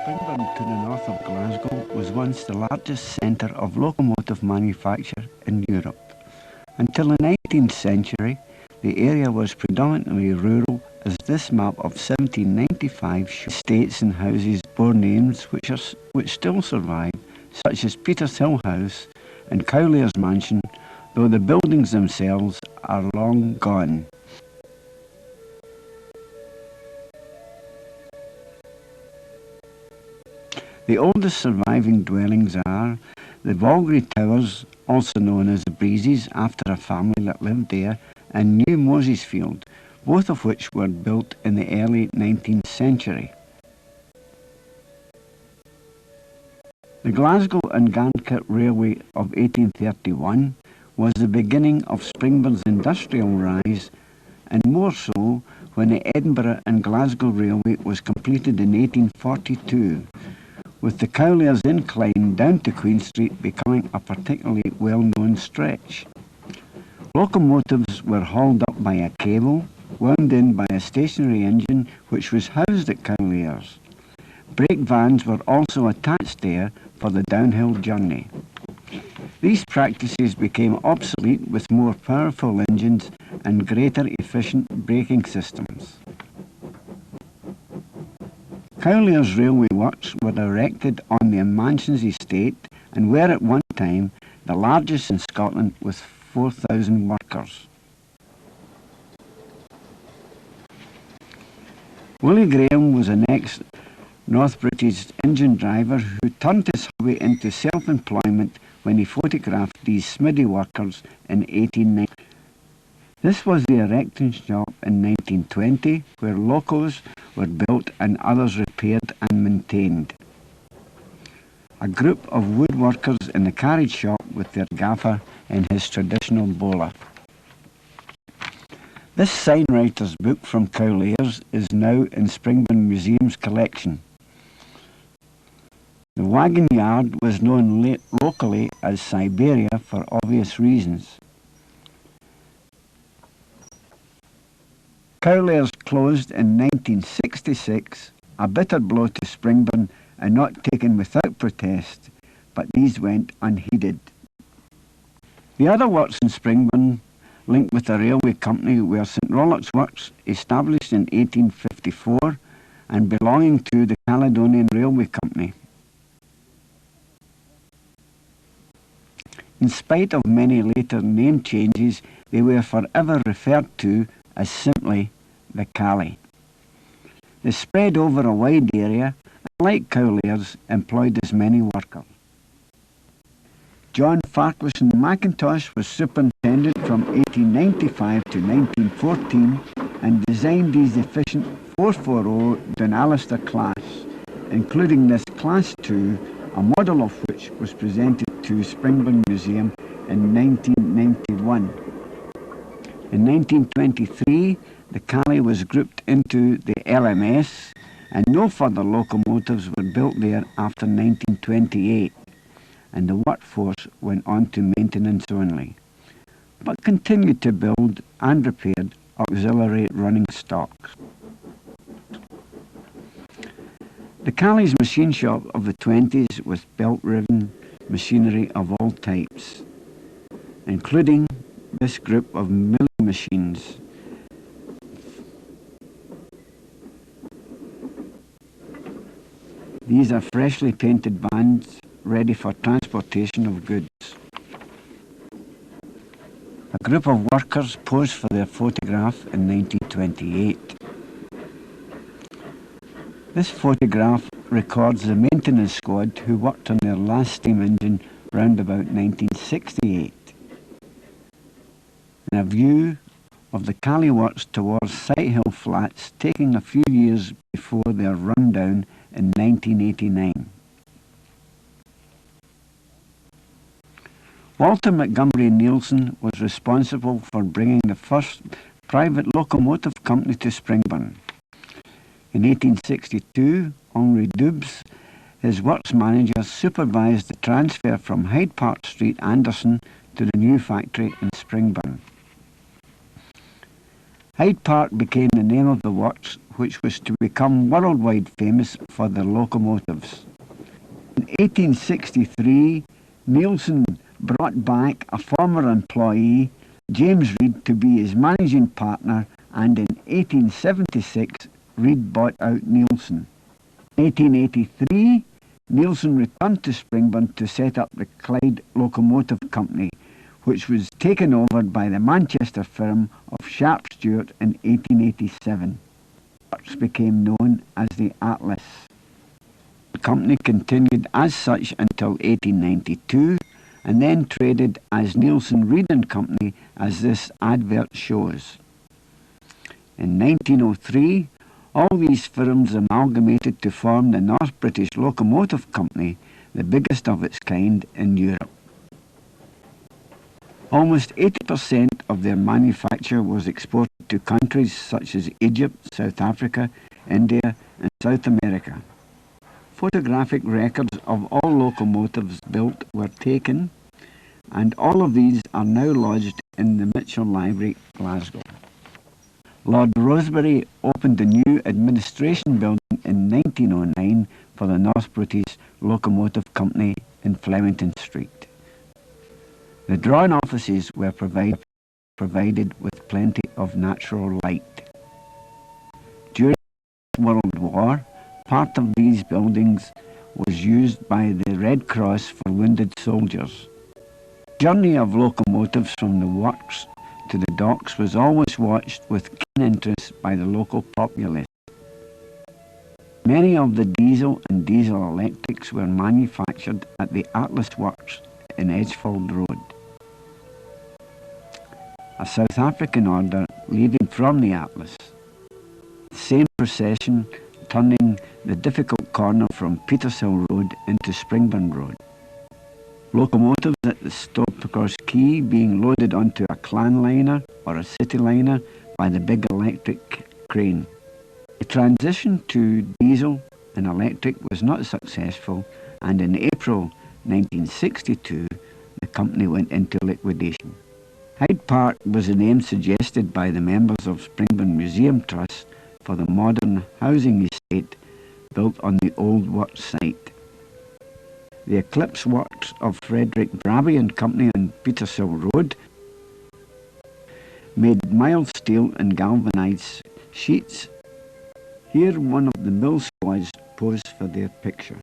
Springburn, to the north of Glasgow, was once the largest centre of locomotive manufacture in Europe. Until the 19th century, the area was predominantly rural, as this map of 1795 shows estates and houses bore names which still survive, such as Peter's Hill House and Cowlairs Mansion, though the buildings themselves are long gone. The oldest surviving dwellings are the Volgry Towers, also known as the Breezes, after a family that lived there, and New Mosesfield, both of which were built in the early 19th century. The Glasgow and Gantket Railway of 1831 was the beginning of Springburn's industrial rise, and more so when the Edinburgh and Glasgow Railway was completed in 1842, with the Cowlairs incline down to Queen Street becoming a particularly well-known stretch. Locomotives were hauled up by a cable, wound in by a stationary engine which was housed at Cowlairs. Brake vans were also attached there for the downhill journey. These practices became obsolete with more powerful engines and greater efficient braking systems. Cowlairs Railway Works were erected on the Mansions estate and were at one time the largest in Scotland with 4,000 workers. Willie Graham was an ex-North British engine driver who turned his hobby into self-employment when he photographed these Smiddy workers in 1890. This was the erecting shop in 1920, where locos were built and others repaired and maintained. A group of woodworkers in the carriage shop with their gaffer in his traditional bowler. This signwriter's book from Cowlairs is now in Springburn Museum's collection. The wagon yard was known locally as Siberia for obvious reasons. Cowlairs closed in 1966, a bitter blow to Springburn and not taken without protest, but these went unheeded. The other works in Springburn linked with the railway company were St Rollock's Works, established in 1854 and belonging to the Caledonian Railway Company. In spite of many later name changes, they were forever referred to as simply the Cally. They spread over a wide area and, like Cowlairs, employed as many workers. John Farquharson Mackintosh was superintendent from 1895 to 1914 and designed these efficient 440 Dunalister class, including this Class 2, a model of which was presented to Springburn Museum in 1991. In 1923, the Cally was grouped into the LMS, and no further locomotives were built there after 1928, and the workforce went on to maintenance only, but continued to build and repaired auxiliary running stocks. The Cally's machine shop of the 20s was belt-driven machinery of all types, including this group of milling machines. These are freshly painted vans ready for transportation of goods. A group of workers posed for their photograph in 1928. This photograph records the maintenance squad who worked on their last steam engine round about 1968. And a view of the Cally works towards Sighthill Flats, taking a few years before their rundown in 1989. Walter Montgomery Nielsen was responsible for bringing the first private locomotive company to Springburn. In 1862, Henri Dubs, his works manager, supervised the transfer from Hyde Park Street, Anderson, to the new factory in Springburn. Hyde Park became the name of the works, which was to become worldwide famous for their locomotives. In 1863, Nielsen brought back a former employee, James Reed, to be his managing partner, and in 1876, Reed bought out Nielsen. In 1883, Nielsen returned to Springburn to set up the Clyde Locomotive Company, which was taken over by the Manchester firm of Sharp Stewart in 1887. Works became known as the Atlas. The company continued as such until 1892, and then traded as Nielsen Reed and Company, as this advert shows. In 1903, all these firms amalgamated to form the North British Locomotive Company, the biggest of its kind in Europe. Almost 80% of their manufacture was exported to countries such as Egypt, South Africa, India and South America. Photographic records of all locomotives built were taken, and all of these are now lodged in the Mitchell Library, Glasgow. Lord Rosebery opened a new administration building in 1909 for the North British Locomotive Company in Flemington Street. The drawing offices were provided with plenty of natural light. During the World War, part of these buildings was used by the Red Cross for wounded soldiers. The journey of locomotives from the works to the docks was always watched with keen interest by the local populace. Many of the diesel and diesel electrics were manufactured at the Atlas Works in Edgefield Road. A South African order leaving from the Atlas. The same procession turning the difficult corner from Petershill Road into Springburn Road. Locomotives at the Stopacross Quay being loaded onto a clan liner or a city liner by the big electric crane. The transition to diesel and electric was not successful, and in April 1962 the company went into liquidation. Hyde Park was the name suggested by the members of Springburn Museum Trust for the modern housing estate built on the old works site. The Eclipse Works of Frederick Braby and Company on Petershill Road made mild steel and galvanised sheets. Here one of the mill squads posed for their picture.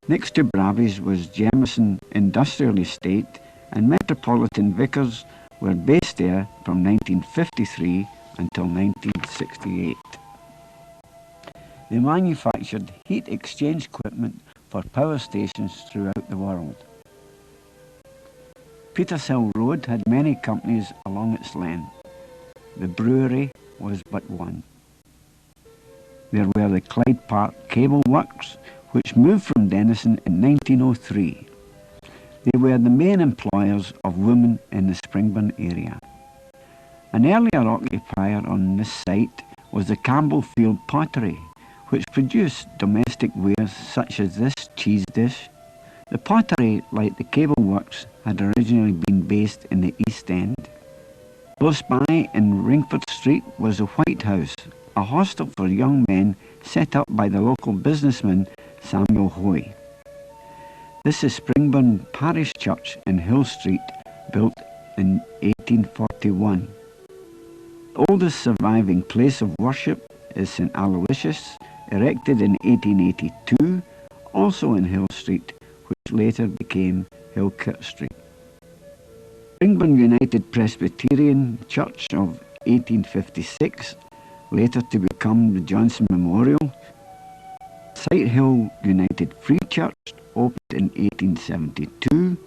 Next to Braby's was Jameson Industrial Estate, and Metropolitan Vickers were based there from 1953 until 1968. They manufactured heat exchange equipment for power stations throughout the world. Petershill Road had many companies along its length. The brewery was but one. There were the Clyde Park Cable Works, which moved from Denison in 1903. They were the main employers of women in the Springburn area. An earlier occupier on this site was the Campbellfield Pottery, which produced domestic wares such as this cheese dish. The pottery, like the cable works, had originally been based in the East End. Close by in Ringford Street was the White House, a hostel for young men set up by the local businessman Samuel Hoy. This is Springburn Parish Church in Hill Street, built in 1841. The oldest surviving place of worship is St Aloysius, erected in 1882, also in Hill Street, which later became Hillkirk Street. Springburn United Presbyterian Church of 1856, later to become the Johnson Memorial. Sighthill United Free Church opened in 1872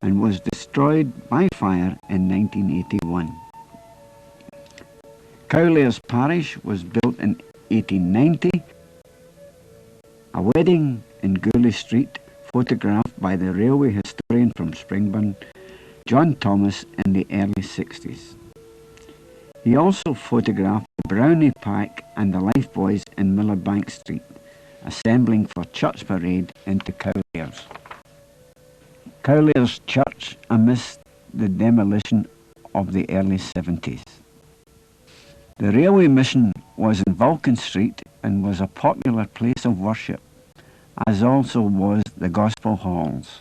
and was destroyed by fire in 1981. Cowlairs Parish was built in 1890. A wedding in Gourlay Street, photographed by the railway historian from Springburn, John Thomas, in the early 60s. He also photographed the Brownie Pack and the Lifebuoys in Millerbank Street, assembling for church parade into Cowlairs. Cowlairs Church amidst the demolition of the early 70s. The railway mission was in Vulcan Street and was a popular place of worship, as also was the Gospel Halls.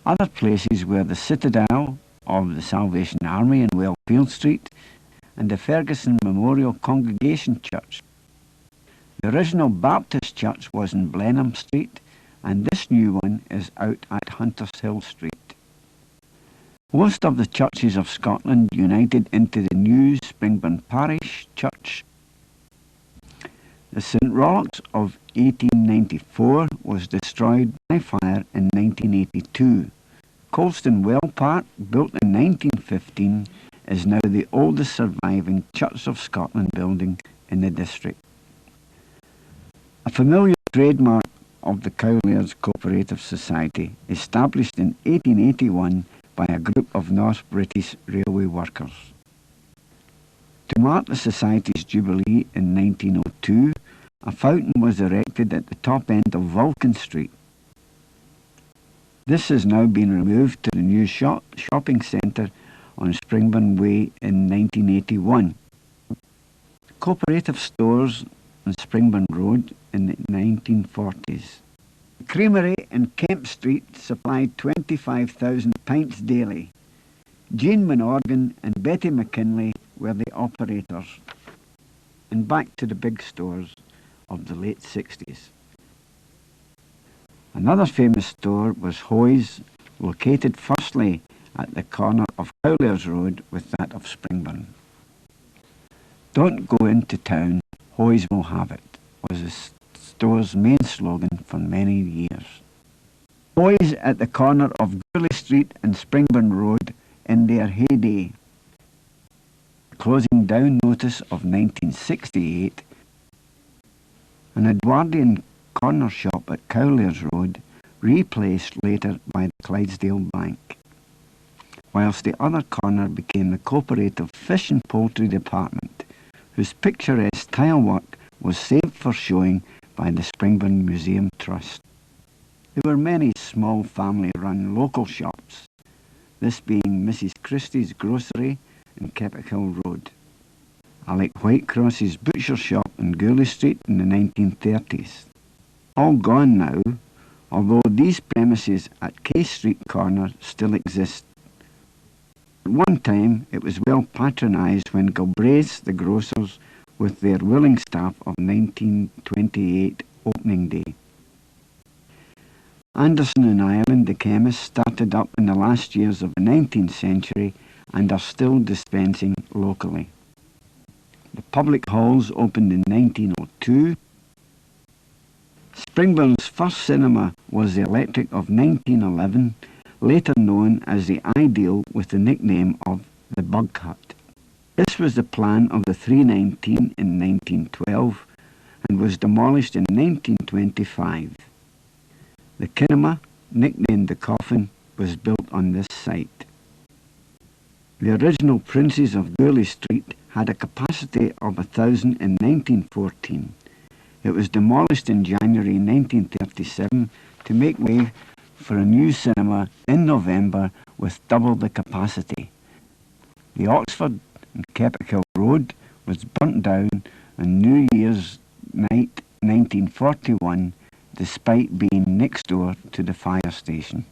Other places were the Citadel of the Salvation Army in Wellfield Street and the Ferguson Memorial Congregation Church. The original Baptist church was in Blenheim Street, and this new one is out at Hunters Hill Street. Most of the churches of Scotland united into the new Springburn Parish Church. The St Roch's of 1894 was destroyed by fire in 1982. Colston Well Park, built in 1915, is now the oldest surviving Church of Scotland building in the district. A familiar trademark of the Cowlairs Cooperative Society, established in 1881 by a group of North British railway workers. To mark the Society's jubilee in 1902, a fountain was erected at the top end of Vulcan Street. This has now been removed to the new shopping centre on Springburn Way in 1981. Cooperative stores on Springburn Road in the 1940s. The creamery in Kemp Street supplied 25,000 pints daily. Jean Manorgan and Betty McKinley were the operators. And back to the big stores of the late 60s. Another famous store was Hoy's, located firstly at the corner of Cowlairs Road with that of Springburn. "Don't go into town, Hoy's will have it," was the store's main slogan for many years. Hoy's at the corner of Gourlay Street and Springburn Road in their heyday. Closing down notice of 1968, an Edwardian corner shop at Cowlairs Road, replaced later by the Clydesdale Bank, whilst the other corner became the Cooperative Fish and Poultry Department, whose picturesque tilework was saved for showing by the Springburn Museum Trust. There were many small family-run local shops, this being Mrs Christie's Grocery in Keppock Hill Road, Alec Whitecross's butcher shop in Gourlay Street in the 1930s. All gone now, although these premises at Case Street corner still exist. At one time it was well patronised when Galbraith's, the grocers, with their willing staff of 1928 opening day. Anderson and Ireland, the chemists, started up in the last years of the 19th century and are still dispensing locally. The public halls opened in 1902. Springburn's first cinema was the Electric of 1911, later known as the Ideal with the nickname of the Bug Hut. This was the plan of the 319 in 1912 and was demolished in 1925. The kinema, nicknamed the Coffin, was built on this site. The original Princes of Gourlay Street had a capacity of 1,000 in 1914. It was demolished in January 1937 to make way for a new cinema in November with double the capacity. The Oxford and Keppock Hill Road was burnt down on New Year's night 1941, despite being next door to the fire station.